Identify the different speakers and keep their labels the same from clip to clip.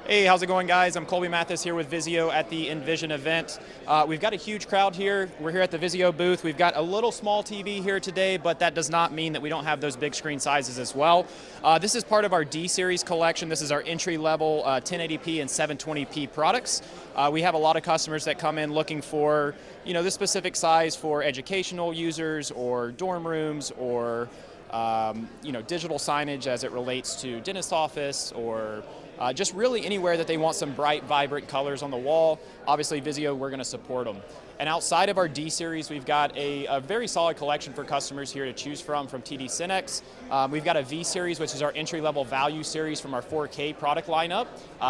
Speaker 1: Hey, how's it going, guys? I'm Colby Mathis here with Vizio at the InVision event. We've got a huge crowd here. We're here at the Vizio booth. We've got a little small TV here today, but that does not mean that we don't have those big screen sizes as well. This is part of our D-Series collection. This is our entry-level 1080p and 720p products. We have a lot of customers that come in looking for, this specific size for educational users or dorm rooms or digital signage as it relates to dentist office or just really anywhere that they want some bright, vibrant colors on the wall. Obviously, Vizio, we're going to support them. And outside of our D-Series, we've got a very solid collection for customers here to choose from TD SYNNEX. We've got a V-Series, which is our entry-level value series from our 4K product lineup.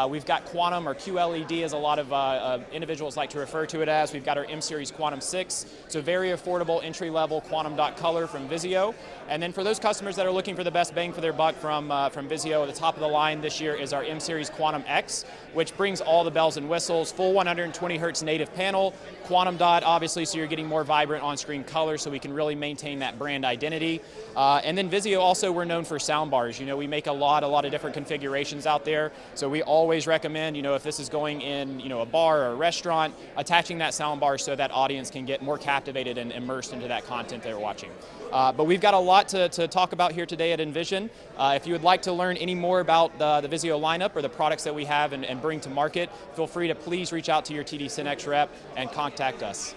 Speaker 1: We've got Quantum, or QLED, as a lot of individuals like to refer to it as. We've got our M-Series Quantum 6, so very affordable entry-level quantum dot color from Vizio. And then for those customers that are looking for the best bang for their buck from Vizio, the top of the line this year is our M-Series Quantum X, which brings all the bells and whistles, full 120 hertz native panel, quantum dot, obviously, so you're getting more vibrant on-screen color, so we can really maintain that brand identity. And then Vizio, also, we're known for sound bars. We make a lot of different configurations out there, so we always recommend, if this is going in, a bar or a restaurant, attaching that sound bar so that audience can get more captivated and immersed into that content they're watching. But we've got a lot to talk about here today at InVision. If you would like to learn any more about the Vizio lineup or the products that we have and bring to market, feel free to please reach out to your TD SYNNEX rep and contact us.